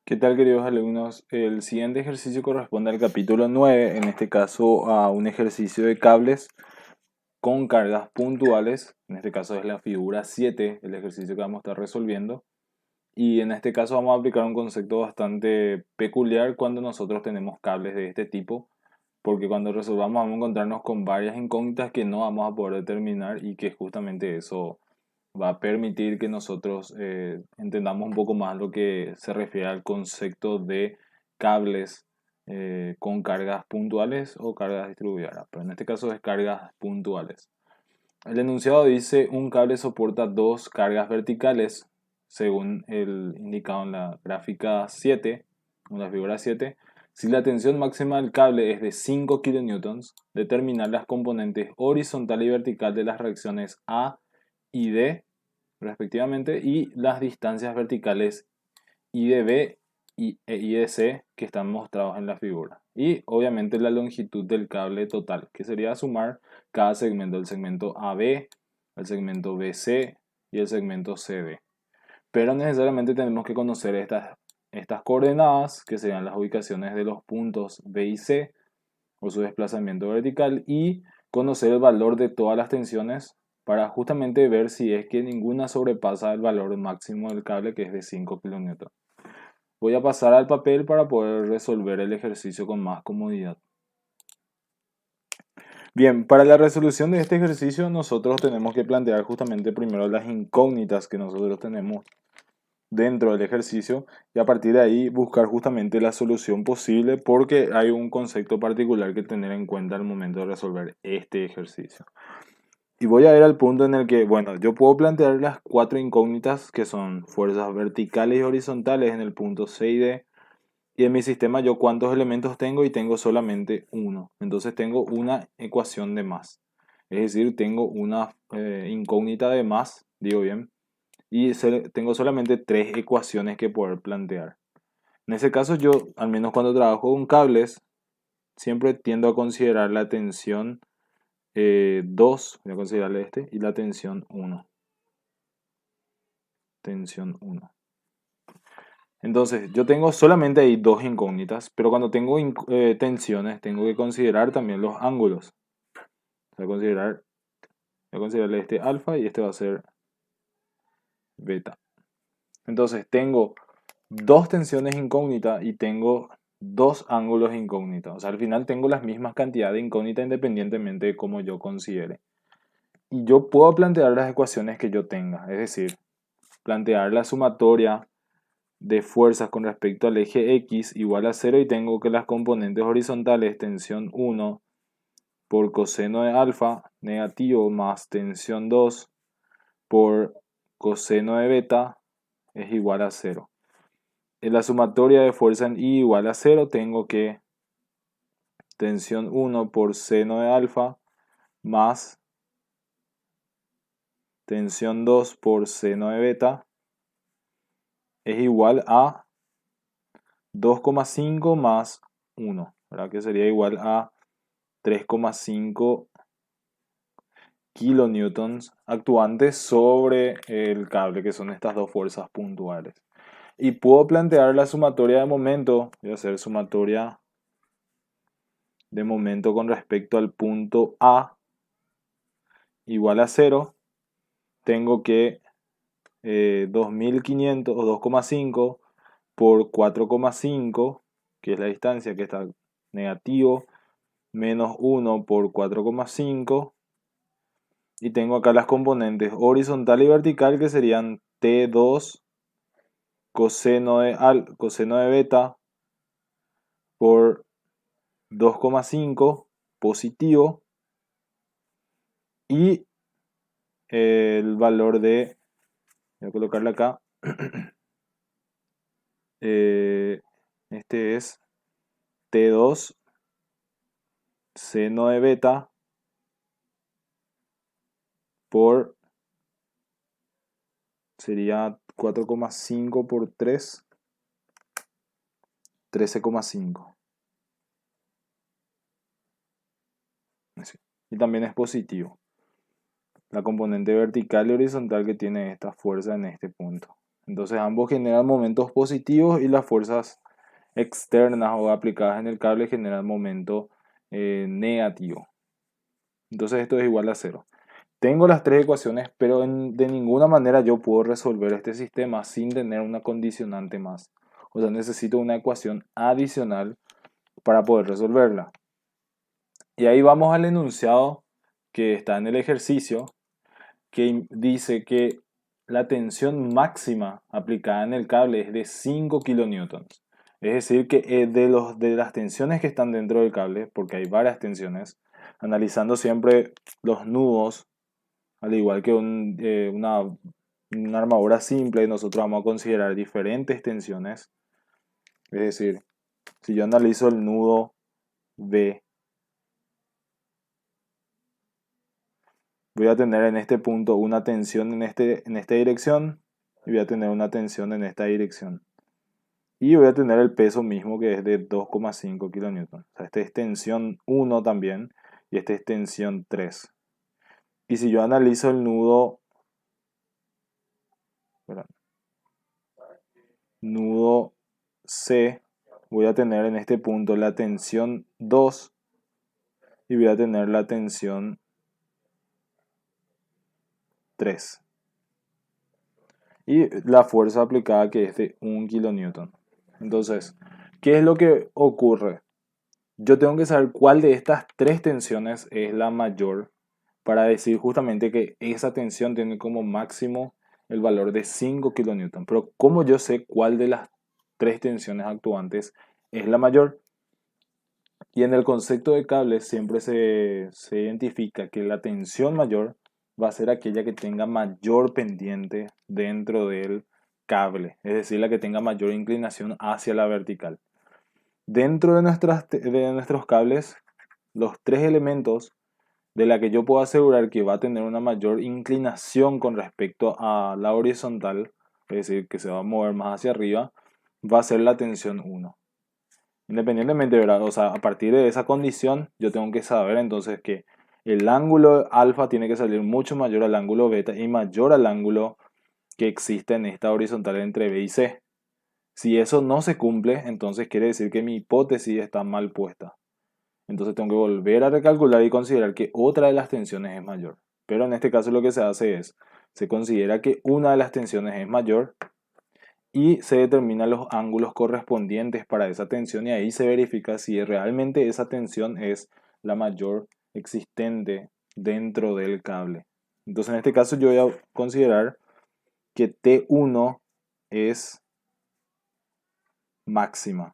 ¿Qué tal, queridos alumnos? El siguiente ejercicio corresponde al capítulo 9, en este caso a un ejercicio de cables con cargas puntuales. En este caso es la figura 7, el ejercicio que vamos a estar resolviendo. Y en este caso vamos a aplicar un concepto bastante peculiar cuando nosotros tenemos cables de este tipo, porque cuando resolvamos vamos a encontrarnos con varias incógnitas que no vamos a poder determinar y que justamente eso va a permitir que nosotros entendamos un poco más lo que se refiere al concepto de cables con cargas puntuales o cargas distribuidas, pero en este caso es cargas puntuales. El enunciado dice un cable soporta dos cargas verticales, según el indicado en la gráfica 7, en la figura 7. Si la tensión máxima del cable es de 5 kN, determinar las componentes horizontal y vertical de las reacciones A y D respectivamente, y las distancias verticales IDB e IDC que están mostrados en la figura. Y obviamente la longitud del cable total, que sería sumar cada segmento, el segmento AB, el segmento BC y el segmento CD. Pero necesariamente tenemos que conocer estas coordenadas, que serían las ubicaciones de los puntos B y C, o su desplazamiento vertical, y conocer el valor de todas las tensiones para justamente ver si es que ninguna sobrepasa el valor máximo del cable, que es de 5 kN. Voy a pasar al papel para poder resolver el ejercicio con más comodidad. Bien, para la resolución de este ejercicio nosotros tenemos que plantear justamente primero las incógnitas que nosotros tenemos dentro del ejercicio y a partir de ahí buscar justamente la solución posible, porque hay un concepto particular que tener en cuenta al momento de resolver este ejercicio. Y voy a ir al punto en el que, bueno, yo puedo plantear las cuatro incógnitas que son fuerzas verticales y horizontales en el punto C y D. Y en mi sistema yo cuántos elementos tengo, y tengo solamente uno. Entonces tengo una ecuación de más. Es decir, tengo una incógnita de más, digo bien, y tengo solamente tres ecuaciones que poder plantear. En ese caso yo, al menos cuando trabajo con cables, siempre tiendo a considerar la tensión 2, voy a considerarle este, y la tensión 1. Tensión 1. Entonces, yo tengo solamente ahí dos incógnitas, pero cuando tengo tensiones, tengo que considerar también los ángulos. Voy a considerarle este alfa y este va a ser beta. Entonces, tengo dos tensiones incógnitas y tengo dos ángulos incógnitas. O sea, al final tengo las mismas cantidades de incógnitas independientemente de cómo yo considere. Y yo puedo plantear las ecuaciones que yo tenga, es decir, plantear la sumatoria de fuerzas con respecto al eje X igual a 0, y tengo que las componentes horizontales, tensión 1 por coseno de alfa negativo más tensión 2 por coseno de beta es igual a 0. En la sumatoria de fuerza en I igual a 0, tengo que tensión 1 por seno de alfa más tensión 2 por seno de beta es igual a 2,5 más 1, ¿verdad? Que sería igual a 3,5 kilonewtons actuantes sobre el cable, que son estas dos fuerzas puntuales. Y puedo plantear la sumatoria de momento, voy a hacer sumatoria de momento con respecto al punto A igual a 0. Tengo que 2500 o 2,5 por 4,5, que es la distancia que está negativo, menos 1 por 4,5. Y tengo acá las componentes horizontal y vertical, que serían T2 coseno de beta por 2,5 positivo, y el valor de, voy a colocarle acá, eh, este es T2 seno de beta por, sería 4,5 por 3, 13,5. Y también es positivo la componente vertical y horizontal que tiene esta fuerza en este punto. Entonces ambos generan momentos positivos y las fuerzas externas o aplicadas en el cable generan momento negativo. Entonces esto es igual a cero. Tengo las tres ecuaciones, pero de ninguna manera yo puedo resolver este sistema sin tener una condicionante más. O sea, necesito una ecuación adicional para poder resolverla. Y ahí vamos al enunciado que está en el ejercicio, que dice que la tensión máxima aplicada en el cable es de 5 kilonewtons. Es decir, que de las tensiones que están dentro del cable, porque hay varias tensiones, analizando siempre los nudos, al igual que una armadura simple, nosotros vamos a considerar diferentes tensiones. Es decir, si yo analizo el nudo B, voy a tener en este punto una tensión en esta dirección y voy a tener una tensión en esta dirección. Y voy a tener el peso mismo que es de 2,5 kilonewton. O sea, este es tensión 1 también y este es tensión 3. Y si yo analizo el perdón, nudo C, voy a tener en este punto la tensión 2 y voy a tener la tensión 3. Y la fuerza aplicada que es de 1 kilonewton. Entonces, ¿qué es lo que ocurre? Yo tengo que saber cuál de estas tres tensiones es la mayor para decir justamente que esa tensión tiene como máximo el valor de 5 kilonewton. Pero ¿cómo yo sé cuál de las tres tensiones actuantes es la mayor? Y en el concepto de cables siempre se identifica que la tensión mayor va a ser aquella que tenga mayor pendiente dentro del cable, es decir, la que tenga mayor inclinación hacia la vertical. Dentro de nuestros cables, los tres elementos de la que yo puedo asegurar que va a tener una mayor inclinación con respecto a la horizontal, es decir, que se va a mover más hacia arriba, va a ser la tensión 1. Independientemente, ¿verdad? O sea, a partir de esa condición, yo tengo que saber entonces que el ángulo alfa tiene que salir mucho mayor al ángulo beta y mayor al ángulo que existe en esta horizontal entre B y C. Si eso no se cumple, entonces quiere decir que mi hipótesis está mal puesta. Entonces tengo que volver a recalcular y considerar que otra de las tensiones es mayor. Pero en este caso lo que se hace es, se considera que una de las tensiones es mayor y se determinan los ángulos correspondientes para esa tensión y ahí se verifica si realmente esa tensión es la mayor existente dentro del cable. Entonces en este caso yo voy a considerar que T1 es máxima.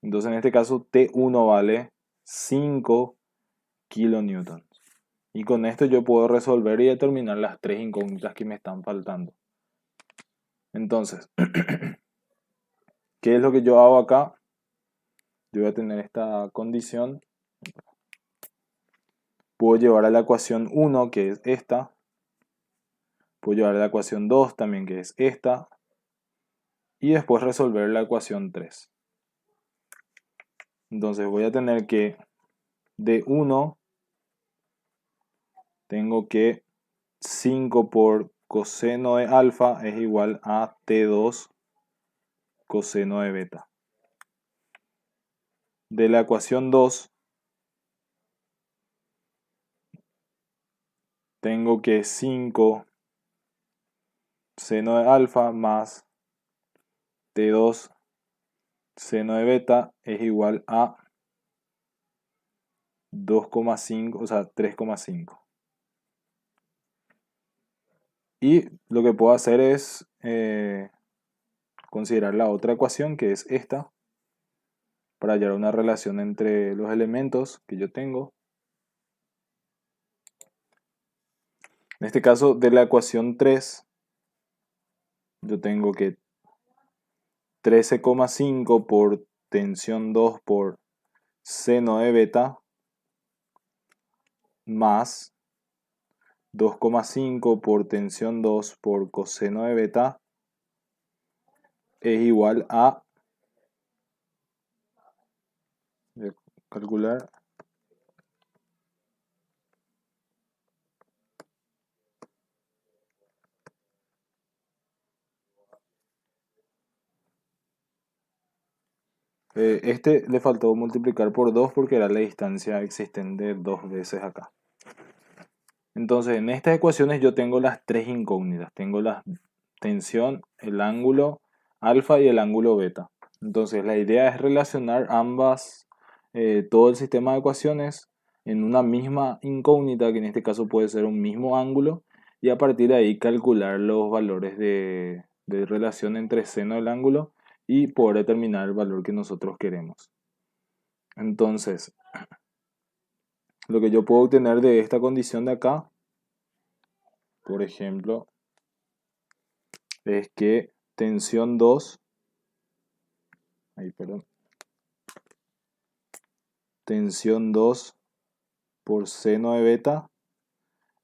Entonces en este caso T1 vale 5 kilonewtons. Y con esto yo puedo resolver y determinar las tres incógnitas que me están faltando. Entonces, ¿qué es lo que yo hago acá? Yo voy a tener esta condición. Puedo llevar a la ecuación 1, que es esta. Puedo llevar a la ecuación 2 también, que es esta. Y después resolver la ecuación 3. Entonces voy a tener que de 1 tengo que 5 por coseno de alfa es igual a T2 coseno de beta. De la ecuación 2 tengo que 5 seno de alfa más T2 seno de beta es igual a 2,5, o sea, 3,5. Y lo que puedo hacer es considerar la otra ecuación, que es esta, para hallar una relación entre los elementos que yo tengo. En este caso, de la ecuación 3, yo tengo que 13,5 por tensión 2 por seno de beta más 2,5 por tensión 2 por coseno de beta es igual a, voy a calcular, Este le faltó multiplicar por 2 porque era la distancia existente dos veces acá. Entonces, en estas ecuaciones yo tengo las tres incógnitas. Tengo la tensión, el ángulo alfa y el ángulo beta. Entonces, la idea es relacionar ambas, todo el sistema de ecuaciones en una misma incógnita, que en este caso puede ser un mismo ángulo, y a partir de ahí calcular los valores de relación entre seno del ángulo y poder determinar el valor que nosotros queremos. Entonces, lo que yo puedo obtener de esta condición de acá, por ejemplo, es que tensión 2, perdón, tensión 2 por seno de beta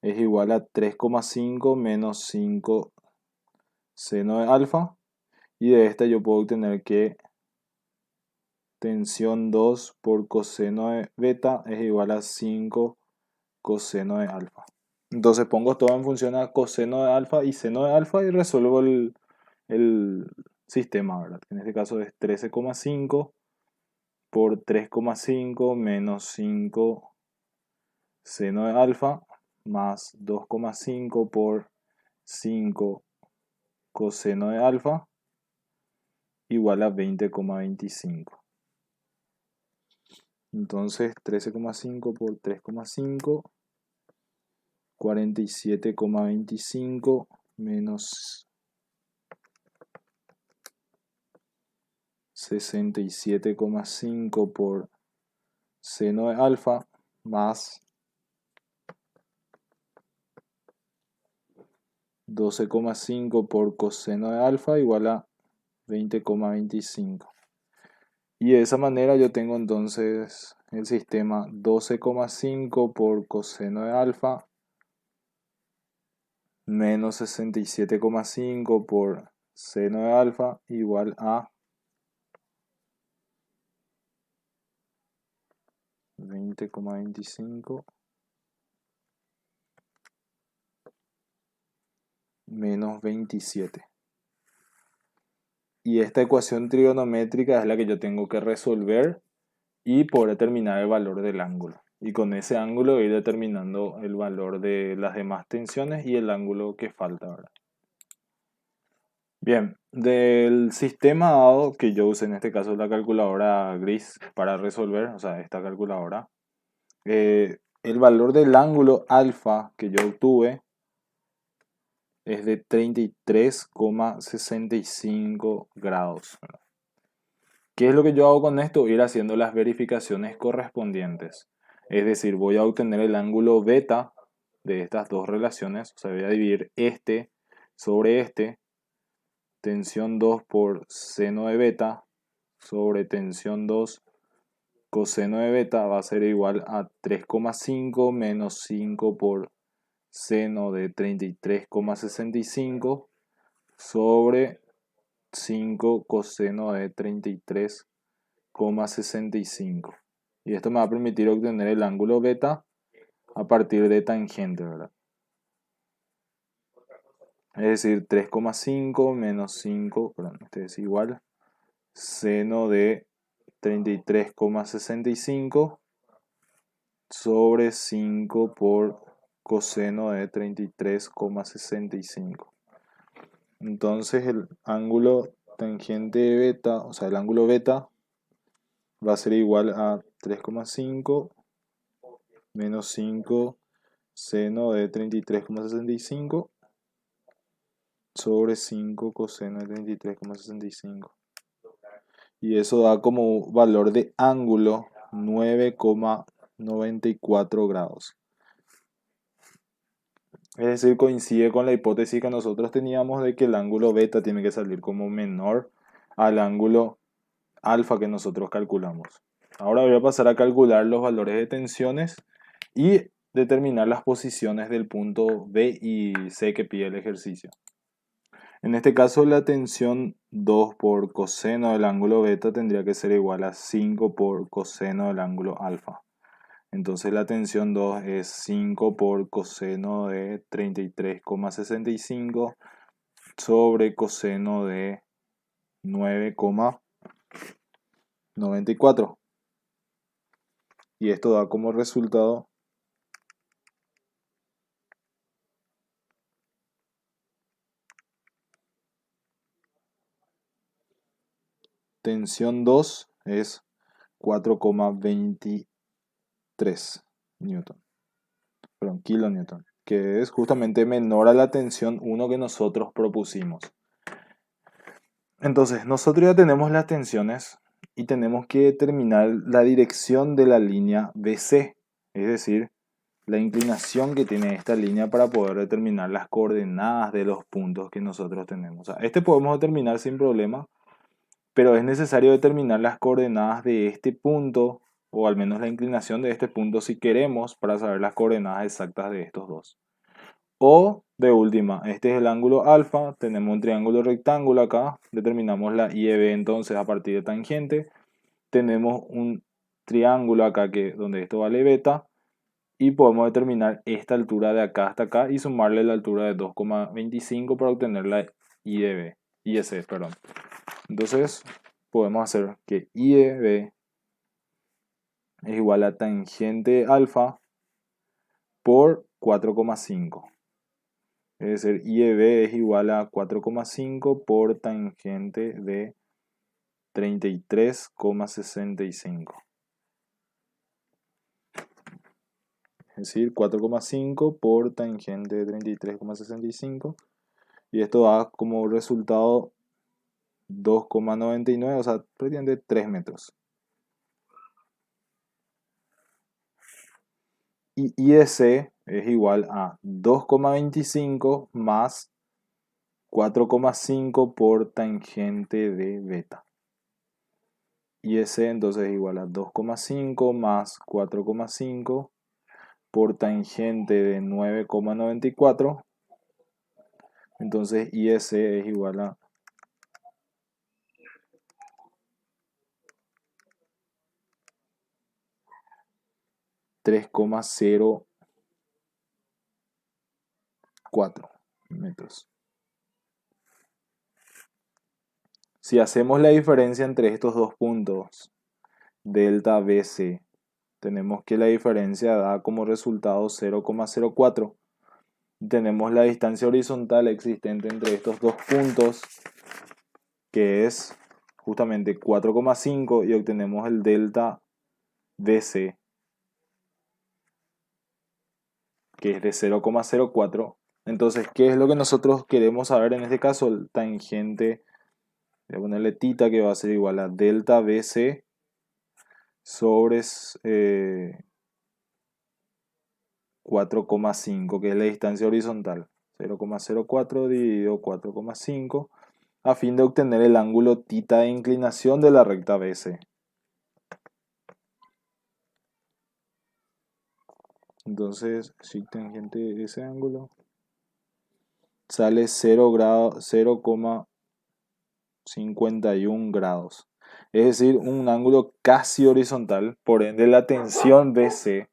es igual a 3,5 menos 5 seno de alfa. Y de esta yo puedo obtener que tensión 2 por coseno de beta es igual a 5 coseno de alfa. Entonces pongo todo en función a coseno de alfa y seno de alfa y resuelvo el sistema, ¿verdad? En este caso es 13,5 por 3,5 menos 5 seno de alfa más 2,5 por 5 coseno de alfa igual a 20,25. Entonces 13,5 por 3,5, 47,25 menos 67,5 por seno de alfa más 12,5 por coseno de alfa igual a 20,25. Y de esa manera yo tengo entonces el sistema 12,5 por coseno de alfa menos 67,5 por seno de alfa igual a 20,25 menos 27. Y esta ecuación trigonométrica es la que yo tengo que resolver y poder determinar el valor del ángulo. Y con ese ángulo ir determinando el valor de las demás tensiones y el ángulo que falta, ¿verdad? Bien, del sistema dado que yo usé en este caso la calculadora gris para resolver, o sea, esta calculadora, el valor del ángulo alfa que yo obtuve es de 33,65 grados. ¿Qué es lo que yo hago con esto? Ir haciendo las verificaciones correspondientes. Es decir, voy a obtener el ángulo beta de estas dos relaciones. O sea, voy a dividir este sobre este. Tensión 2 por seno de beta sobre tensión 2 coseno de beta va a ser igual a 3,5 menos 5 por seno de 33,65 sobre 5 coseno de 33,65. Y esto me va a permitir obtener el ángulo beta a partir de tangente, ¿verdad? Es decir, 3,5 menos 5, perdón, este es igual, seno de 33,65 sobre 5 por coseno de 33,65. Entonces el ángulo tangente de beta, o sea, el ángulo beta va a ser igual a 3,5 menos 5 seno de 33,65 sobre 5 coseno de 33,65. Y eso da como valor de ángulo 9,94 grados. Es decir, coincide con la hipótesis que nosotros teníamos de que el ángulo beta tiene que salir como menor al ángulo alfa que nosotros calculamos. Ahora voy a pasar a calcular los valores de tensiones y determinar las posiciones del punto B y C que pide el ejercicio. En este caso la tensión 2 por coseno del ángulo beta tendría que ser igual a 5 por coseno del ángulo alfa. Entonces la tensión 2 es 5 por coseno de 33,65 sobre coseno de 9,94. 94. Y esto da como resultado tensión 2 es 4,23 newton, perdón, kilonewton, que es justamente menor a la tensión 1 que nosotros propusimos. Entonces, nosotros ya tenemos las tensiones y tenemos que determinar la dirección de la línea BC, es decir, la inclinación que tiene esta línea para poder determinar las coordenadas de los puntos que nosotros tenemos. O sea, este podemos determinar sin problema, pero es necesario determinar las coordenadas de este punto, o al menos la inclinación de este punto si queremos, para saber las coordenadas exactas de estos dos. O de última, este es el ángulo alfa, tenemos un triángulo rectángulo acá, determinamos la IEB entonces a partir de tangente, tenemos un triángulo acá donde esto vale beta, y podemos determinar esta altura de acá hasta acá y sumarle la altura de 2,25 para obtener la IEC, perdón. Entonces podemos hacer que IEB es igual a tangente alfa por 4,5. Es decir, IEB es igual a 4,5 por tangente de 33,65. Es decir, 4,5 por tangente de 33,65. Y esto da como resultado 2,99, o sea, prácticamente 3 metros. Y IEC es igual a 2,25 más 4,5 por tangente de beta. IEC entonces es igual a 2,5 más 4,5 por tangente de 9,94. Entonces IEC es igual a 3,04 metros. Si hacemos la diferencia entre estos dos puntos, delta BC, tenemos que la diferencia da como resultado 0,04. Tenemos la distancia horizontal existente entre estos dos puntos, que es justamente 4,5, y obtenemos el delta BC, que es de 0,04. Entonces, ¿qué es lo que nosotros queremos saber en este caso? El tangente, voy a ponerle tita, que va a ser igual a delta BC sobre 4,5, que es la distancia horizontal. 0,04 dividido 4,5, a fin de obtener el ángulo tita de inclinación de la recta BC. Entonces, si tangente ese ángulo sale 0,51 grados. Es decir, un ángulo casi horizontal. Por ende, la tensión BC,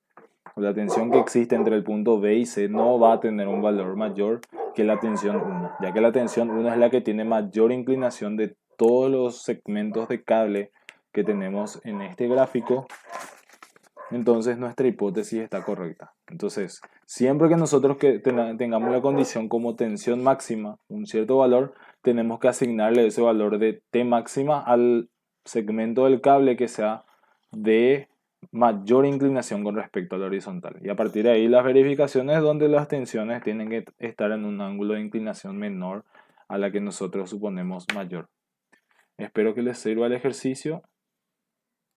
o la tensión que existe entre el punto B y C, no va a tener un valor mayor que la tensión 1, ya que la tensión 1 es la que tiene mayor inclinación de todos los segmentos de cable que tenemos en este gráfico. Entonces nuestra hipótesis está correcta. Entonces, siempre que nosotros tengamos la condición como tensión máxima, un cierto valor, tenemos que asignarle ese valor de T máxima al segmento del cable que sea de mayor inclinación con respecto a la horizontal. Y a partir de ahí las verificaciones donde las tensiones tienen que estar en un ángulo de inclinación menor a la que nosotros suponemos mayor. Espero que les sirva el ejercicio